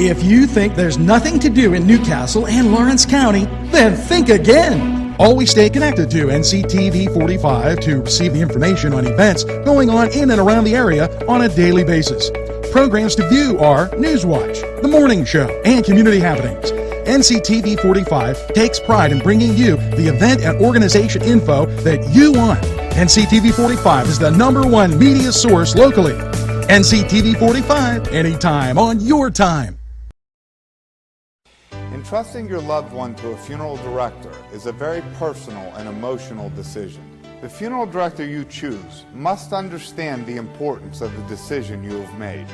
If you think there's nothing to do in Newcastle and Lawrence County, then think again. Always stay connected to NCTV45 to receive the information on events going on in and around the area on a daily basis. Programs to view are NewsWatch, The Morning Show, and Community Happenings. NCTV45 takes pride in bringing you the event and organization info that you want. NCTV45 is the #1 media source locally. NCTV45, anytime on your time. Entrusting your loved one to a funeral director is a very personal and emotional decision. The funeral director you choose must understand the importance of the decision you have made.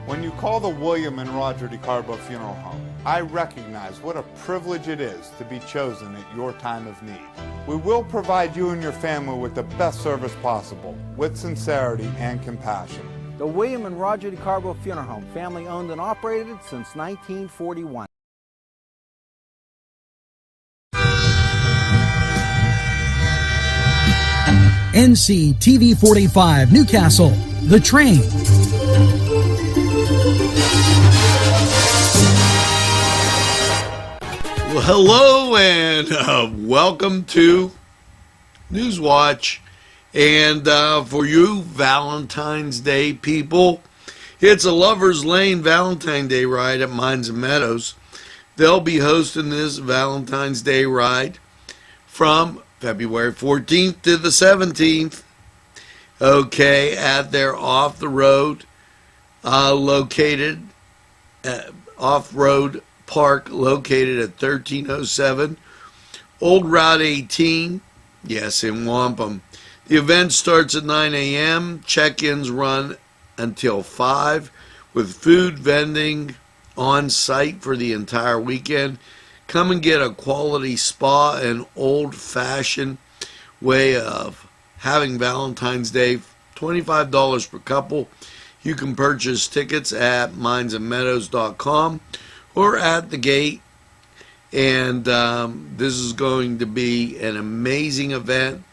When you call the William and Roger DeCarbo Funeral Home, I recognize what a privilege it is to be chosen at your time of need. We will provide you and your family with the best service possible, with sincerity and compassion. The William and Roger DeCarbo Funeral Home, family owned and operated since 1941. NCTV45 Newcastle, The Train. Well, hello and welcome to NewsWatch. And for you Valentine's Day people, it's a Lover's Lane Valentine's Day ride at Mines and Meadows. They'll be hosting this Valentine's Day ride from February 14th to the 17th, okay, at their off-the-road off-road park located at 1307 Old Route 18, yes, in Wampum. The event starts at 9 a.m., check-ins run until 5, with food vending on site for the entire weekend. Come and get a quality spa and old-fashioned way of having Valentine's Day. $25 per couple. You can purchase tickets at minesandmeadows.com or at the gate. And this is going to be an amazing event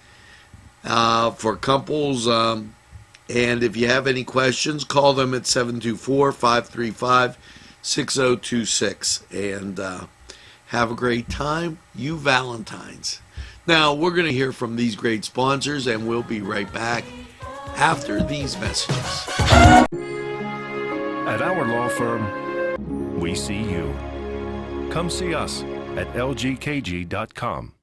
for couples. And if you have any questions, call them at 724-535-6026. And have a great time, you Valentines. Now, we're going to hear from these great sponsors, and we'll be right back after these messages. At our law firm, we see you. Come see us at lgkg.com.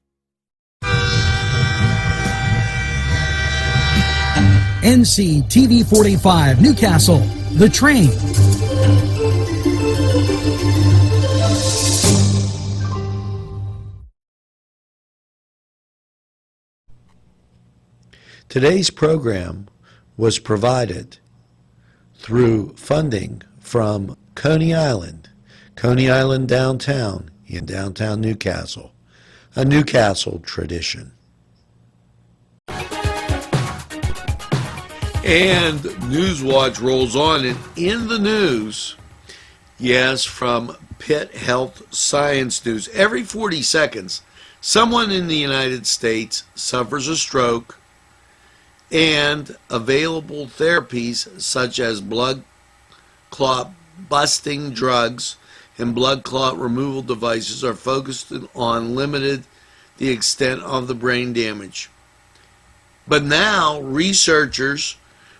NCTV45 Newcastle, The Train. Today's program was provided through funding from Coney Island downtown in downtown Newcastle, a Newcastle tradition. And NewsWatch rolls on, and in the news, yes, from Pitt Health Science News, every 40 seconds, someone in the United States suffers a stroke, and available therapies such as blood clot busting drugs and blood clot removal devices are focused on limited the extent of the brain damage. But now researchers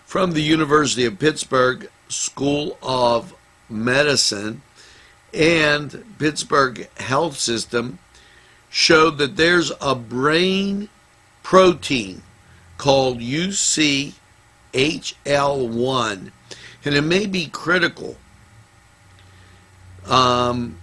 from the University of Pittsburgh School of Medicine and Pittsburgh Health System showed that there's a brain protein called UCHL1, and it may be critical to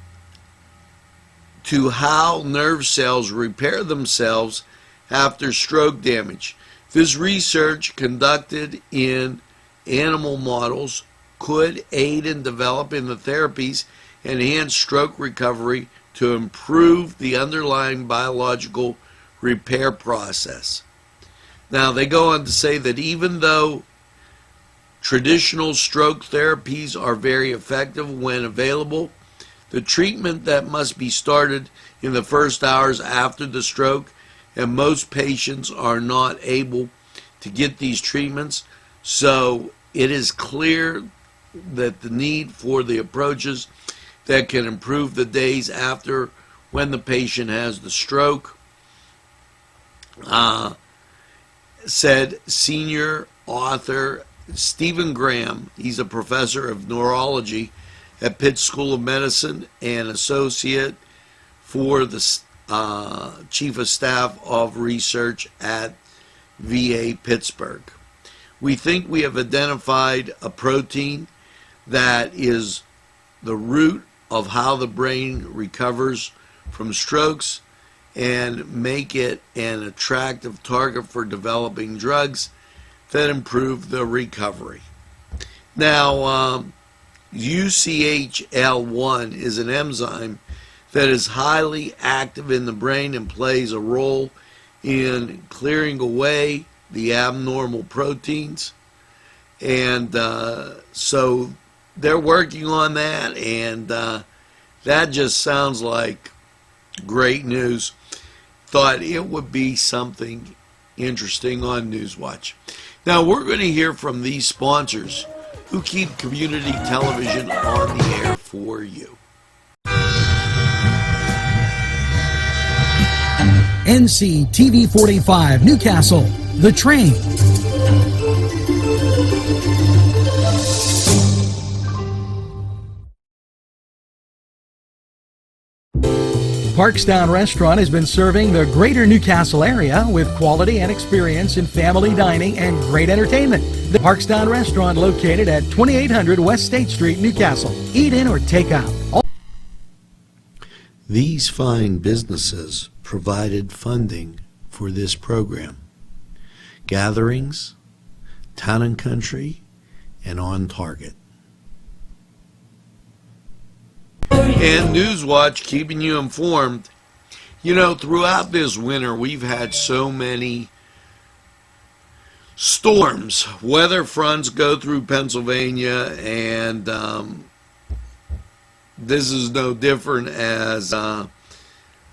how nerve cells repair themselves after stroke damage. This research conducted in animal models could aid in developing the therapies and enhance stroke recovery to improve the underlying biological repair process. Now, they go on to say that even though traditional stroke therapies are very effective when available, the treatment that must be started in the first hours after the stroke, and most patients are not able to get these treatments. So it is clear that the need for the approaches that can improve the days after when the patient has the stroke, said senior author Stephen Graham. He's a professor of neurology at Pitt School of Medicine and associate for the chief of staff of research at VA Pittsburgh. We think we have identified a protein that is the root of how the brain recovers from strokes and make it an attractive target for developing drugs that improve the recovery. Now, UCHL1 is an enzyme that is highly active in the brain and plays a role in clearing away the abnormal proteins. And so they're working on that, and that just sounds like great news. Thought it would be something interesting on NewsWatch. Now we're going to hear from these sponsors who keep community television on the air for you. NCTV45 Newcastle, The Train. Parkstown Restaurant has been serving the greater Newcastle area with quality and experience in family dining and great entertainment. The Parkstown Restaurant, located at 2800 West State Street, Newcastle. Eat in or take out. These fine businesses provided funding for this program. Gatherings, Town and Country, and On Target. And NewsWatch keeping you informed. You know, throughout this winter, we've had so many storms. Weather fronts go through Pennsylvania, and this is no different, as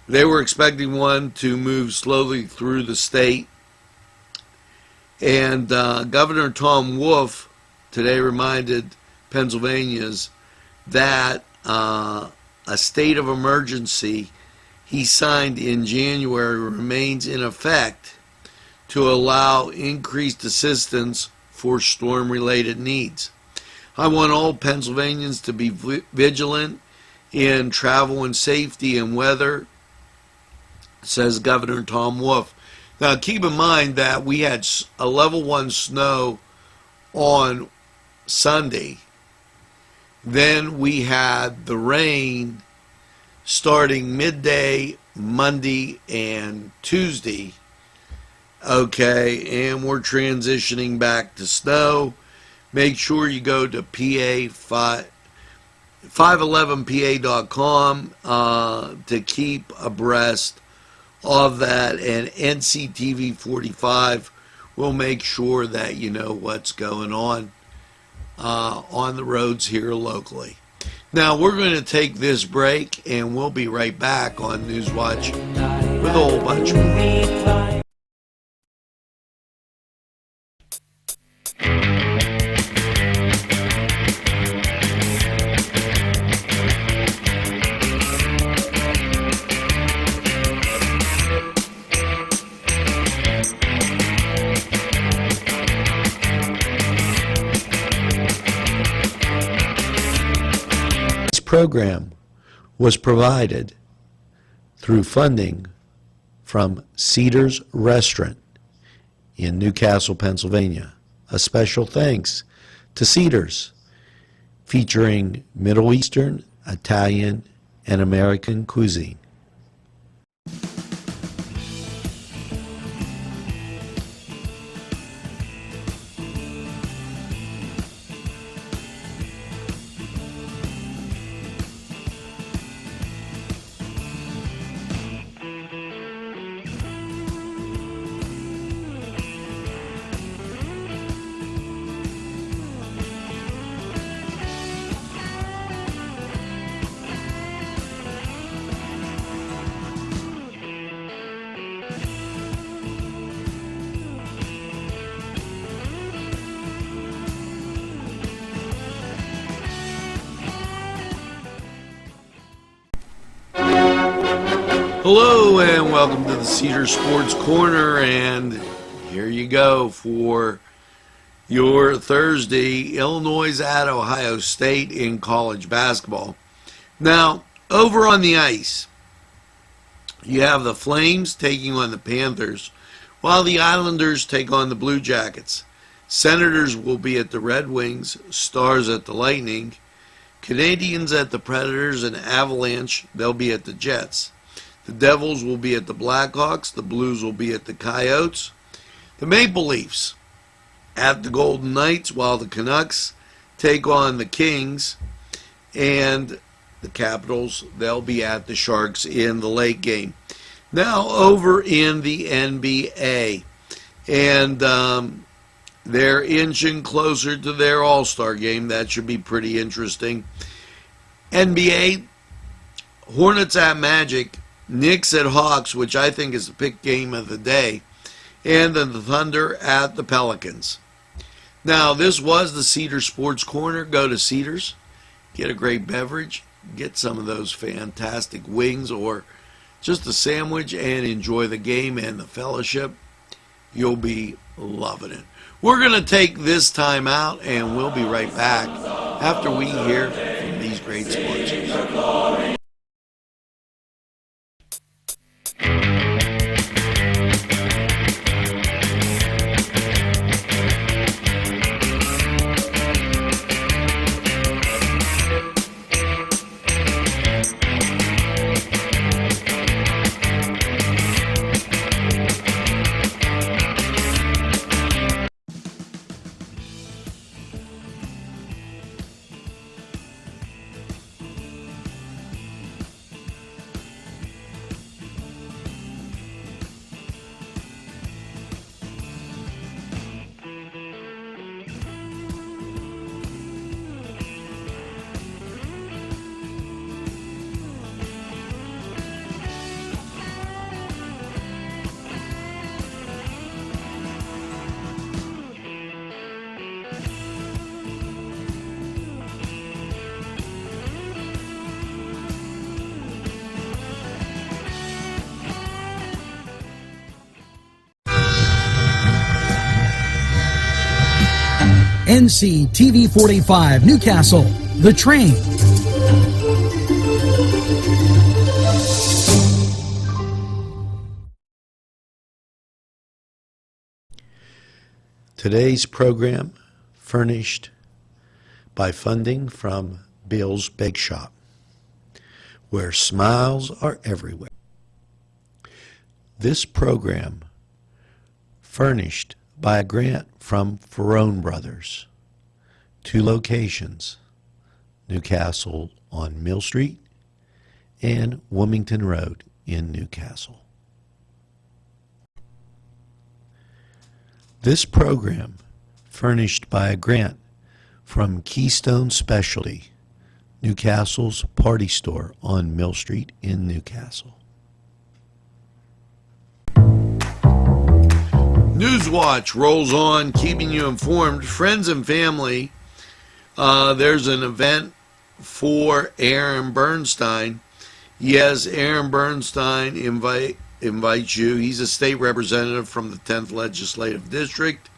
they were expecting one to move slowly through the state. And Governor Tom Wolf today reminded Pennsylvanians that a state of emergency he signed in January remains in effect to allow increased assistance for storm-related needs. I want all Pennsylvanians to be vigilant in travel and safety and weather, says Governor Tom Wolf. Now, keep in mind that we had a level 1 snow on Sunday. Then we had the rain starting midday, Monday, and Tuesday. Okay, and we're transitioning back to snow. Make sure you go to 511pa.com to keep abreast of that, and NCTV45 will make sure that you know what's going on the roads here locally. Now we're going to take this break, and we'll be right back on NewsWatch with a whole bunch more. Program was provided through funding from Cedars Restaurant in Newcastle, Pennsylvania. A special thanks to Cedars, featuring Middle Eastern, Italian, and American cuisine. Hello and welcome to the Cedar Sports Corner, and here you go for your Thursday, Illinois at Ohio State in college basketball. Now, over on the ice, you have the Flames taking on the Panthers, while the Islanders take on the Blue Jackets. Senators will be at the Red Wings, Stars at the Lightning, Canadians at the Predators, and Avalanche, they'll be at the Jets. The Devils will be at the Blackhawks, the Blues will be at the Coyotes, the Maple Leafs at the Golden Knights, while the Canucks take on the Kings, and the Capitals, they'll be at the Sharks in the late game. Now over in the NBA, and they're inching closer to their All-Star game. That should be pretty interesting. NBA, Hornets at Magic, Knicks at Hawks, which I think is the pick game of the day, and then the Thunder at the Pelicans. Now, this was the Cedar Sports Corner. Go to Cedars, get a great beverage, get some of those fantastic wings or just a sandwich, and enjoy the game and the fellowship. You'll be loving it. We're going to take this time out, and we'll be right back after we hear from these great sponsors. NCTV45 Newcastle, The Train. Today's program furnished by funding from Bill's Bake Shop, where smiles are everywhere. This program furnished by a grant from Ferrone Brothers, 2 locations, Newcastle on Mill Street and Wilmington Road in Newcastle. This program furnished by a grant from Keystone Specialty, Newcastle's party store on Mill Street in Newcastle. NewsWatch rolls on, keeping you informed. Friends and family, there's an event for Aaron Bernstein. Yes, Aaron Bernstein invites you. He's a state representative from the 10th Legislative District.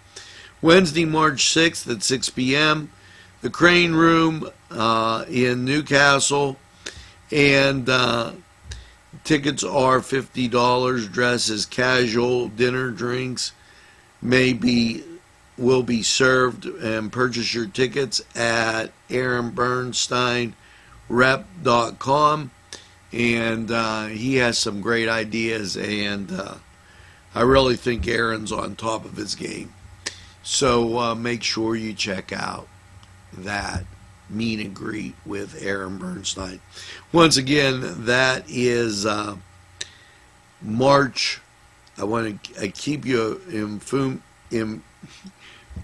Wednesday, March 6th at 6 p.m., the Crane Room in Newcastle, and tickets are $50. Dress is casual. Dinner, drinks will be served, and purchase your tickets at AaronBernsteinRep.com. And he has some great ideas, and I really think Aaron's on top of his game. So make sure you check out that meet and greet with Aaron Bernstein. Once again, that is March. I want to keep you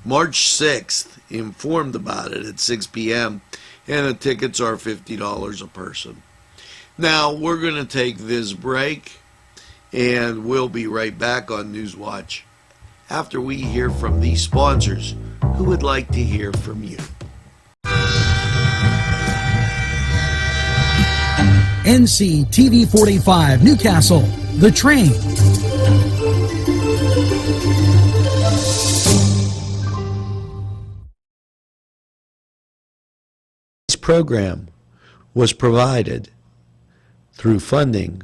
March 6th informed about it at 6 p.m. and the tickets are $50 a person. Now we're going to take this break, and we'll be right back on NewsWatch after we hear from these sponsors who would like to hear from you. NCTV45 Newcastle, The Train. This program was provided through funding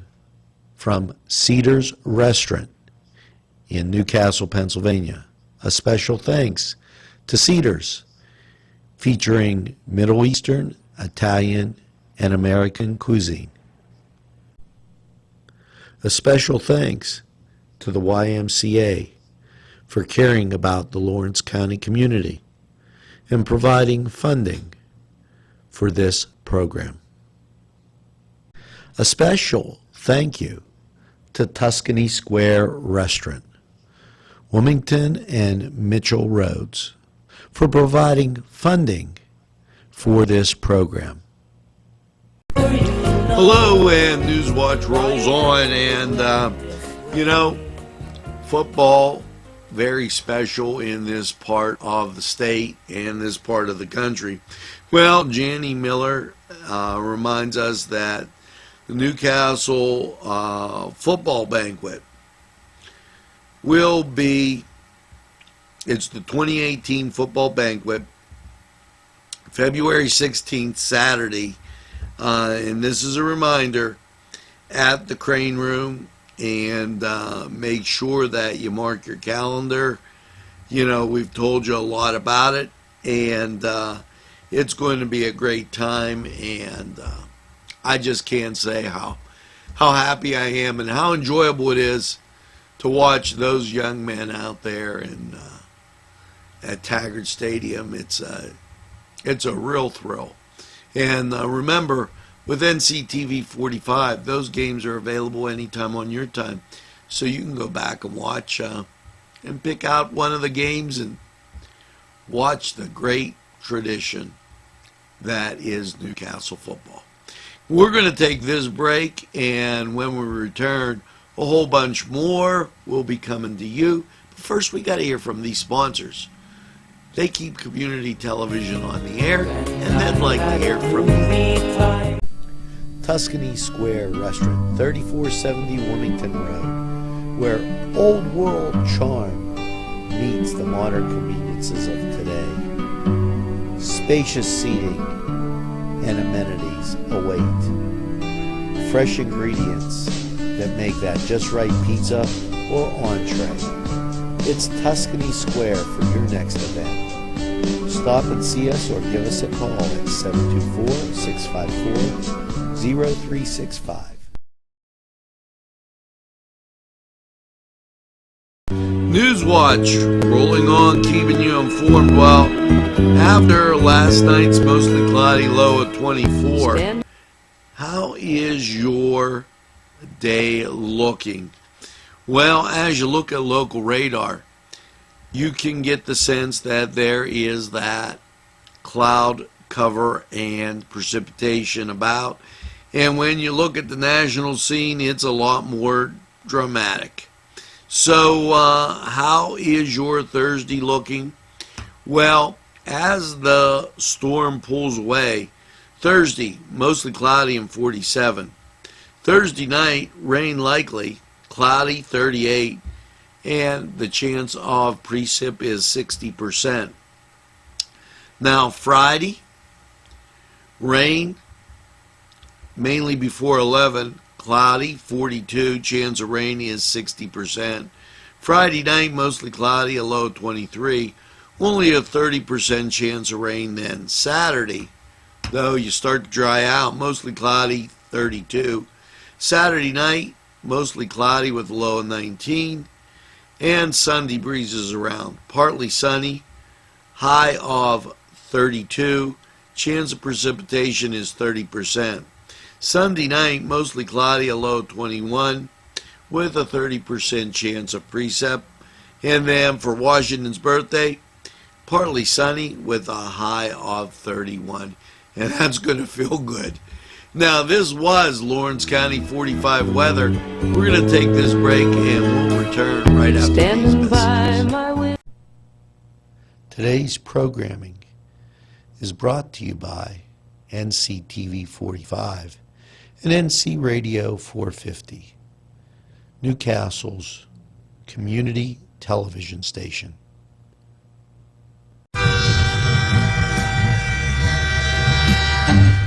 from Cedars Restaurant in Newcastle, Pennsylvania. A special thanks to Cedars, featuring Middle Eastern, Italian, and American cuisine. A special thanks to the YMCA for caring about the Lawrence County community and providing funding for this program. A special thank you to Tuscany Square Restaurant, Wilmington and Mitchell Roads, for providing funding for this program. Hello, and NewsWatch rolls on, and football, very special in this part of the state and this part of the country. Well, Janny Miller reminds us that the Newcastle football banquet will be, it's the 2018 football banquet, February 16th, Saturday, and this is a reminder, at the Crane Room, and make sure that you mark your calendar. You know, we've told you a lot about it, and it's going to be a great time, and I just can't say how happy I am and how enjoyable it is to watch those young men out there in at Taggart Stadium. It's a real thrill. And remember, with NCTV45, those games are available anytime on your time, so you can go back and watch and pick out one of the games and watch the great tradition that is Newcastle football. We're going to take this break, and when we return, a whole bunch more will be coming to you. But first, we got to hear from these sponsors. They keep community television on the air, and they'd like to hear from you. Tuscany Square Restaurant, 3470 Wilmington Road, where old world charm meets the modern conveniences of today. Spacious seating and amenities await. Fresh ingredients that make that just right pizza or entree. It's Tuscany Square for your next event. Stop and see us or give us a call at 724-654-0365. NewsWatch, rolling on, keeping you informed. Well, after last night's mostly cloudy low of 24, how is your day looking? Well, as you look at local radar, you can get the sense that there is that cloud cover and precipitation about. And when you look at the national scene, it's a lot more dramatic. So how is your Thursday looking? Well, as the storm pulls away, Thursday, mostly cloudy and 47. Thursday night, rain likely, cloudy, 38. And the chance of precip is 60%. Now, Friday, rain, mainly before 11, cloudy, 42, chance of rain is 60%. Friday night, mostly cloudy, a low of 23, only a 30% chance of rain then. Saturday, though, you start to dry out, mostly cloudy, 32. Saturday night, mostly cloudy with a low of 19. And Sunday breezes around, partly sunny, high of 32, chance of precipitation is 30%. Sunday night, mostly cloudy, a low of 21, with a 30% chance of precip. And then for Washington's birthday, partly sunny with a high of 31. And that's going to feel good. Now, this was Lawrence County 45 weather. We're going to take this break, and we'll return right after these messages. Today's programming is brought to you by NCTV45 and NC Radio 450, Newcastle's community television station.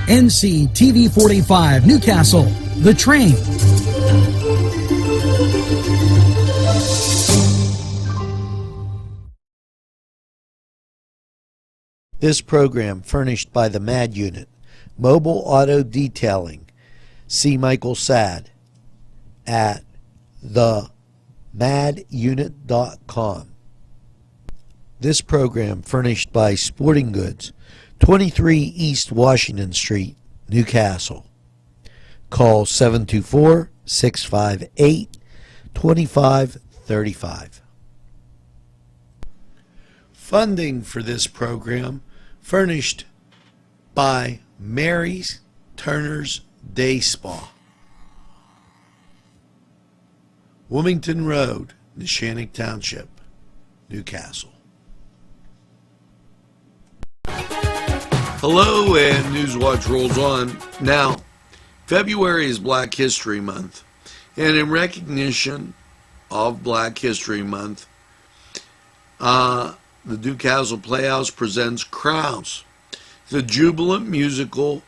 NCTV45 Newcastle, The Train. This program furnished by the MAD Unit, Mobile Auto Detailing. See Michael Sad at themadunit.com. This program furnished by Sporting Goods, 23 East Washington Street, Newcastle. Call 724-658-2535. Funding for this program furnished by Mary's Turner's Day Spa, Wilmington Road, Neshannock Township, Newcastle. Hello, and NewsWatch rolls on. Now, February is Black History Month, and in recognition of Black History Month, the Newcastle Playhouse presents Crowns. The jubilant musical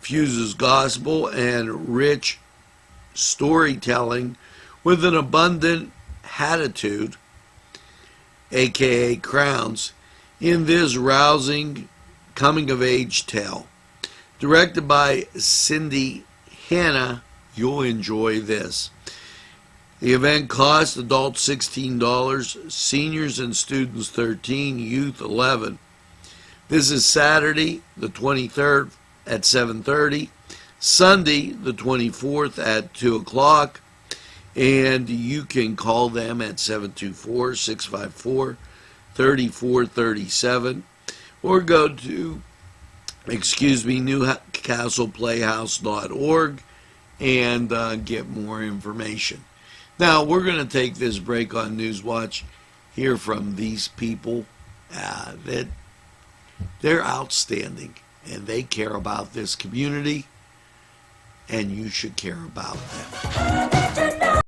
fuses gospel and rich storytelling with an abundant attitude, aka Crowns, in this rousing coming-of-age tale. Directed by Cindy Hanna, you'll enjoy this. The event costs adults $16, seniors and students $13, youth $11. This is Saturday, the 23rd at 7:30, Sunday, the 24th at 2 o'clock, and you can call them at 724-654-3437 or go to, newcastleplayhouse.org and get more information. Now, we're going to take this break on NewsWatch, hear from these people that they're outstanding and they care about this community, and you should care about them.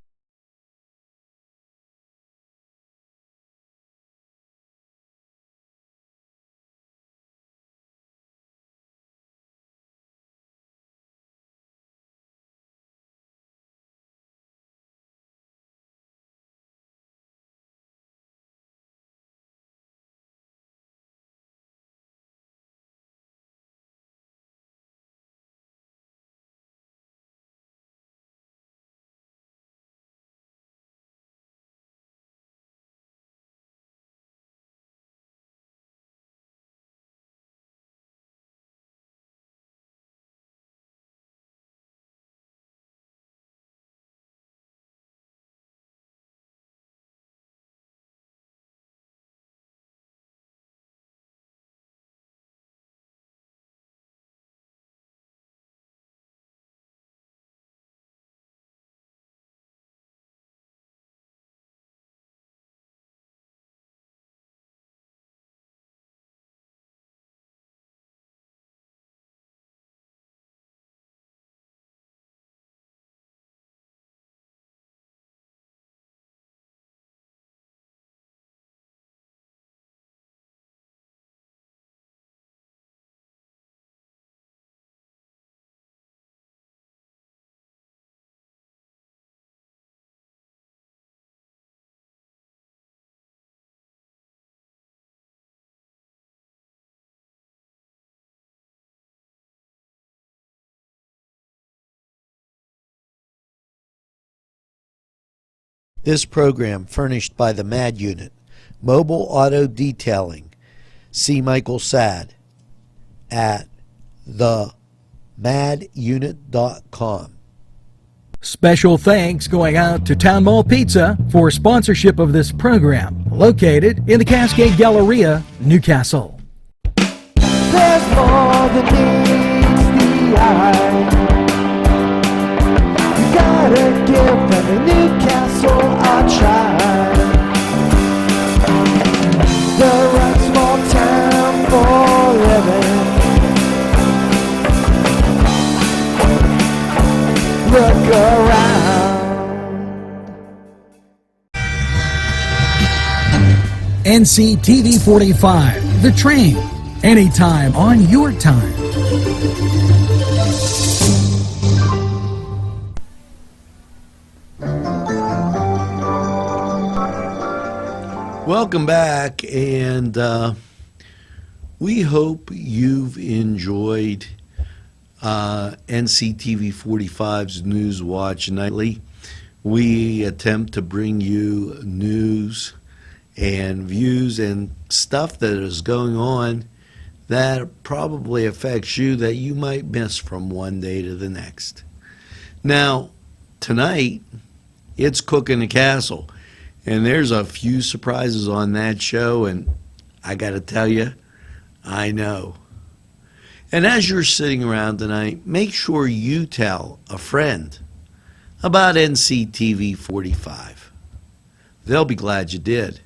This program furnished by the MAD Unit, Mobile Auto Detailing. See Michael Sad at themadunit.com. Special thanks going out to Town Mall Pizza for sponsorship of this program, located in the Cascade Galleria, Newcastle. There's more than meets the eye. You gotta give them a Newcastle a try. The right small town for living. look around. NCTV45, The Train, anytime on your time. Welcome back, and we hope you've enjoyed NCTV45's NewsWatch Nightly. We attempt to bring you news and views and stuff that is going on that probably affects you that you might miss from one day to the next. Now, tonight, it's Cooking the Castle. And there's a few surprises on that show, and I got to tell you, I know. And as you're sitting around tonight, make sure you tell a friend about NCTV45. They'll be glad you did.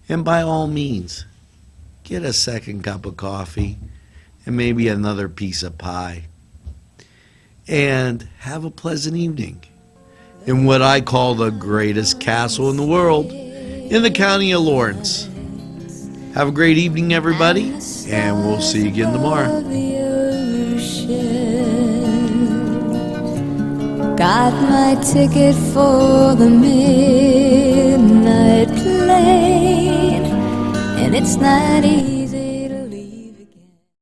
And by all means, get a second cup of coffee and maybe another piece of pie. And have a pleasant evening in what I call the greatest castle in the world, in the county of Lawrence. Have a great evening, everybody, and we'll see you again tomorrow. Got my ticket for the midnight plane, and it's not easy.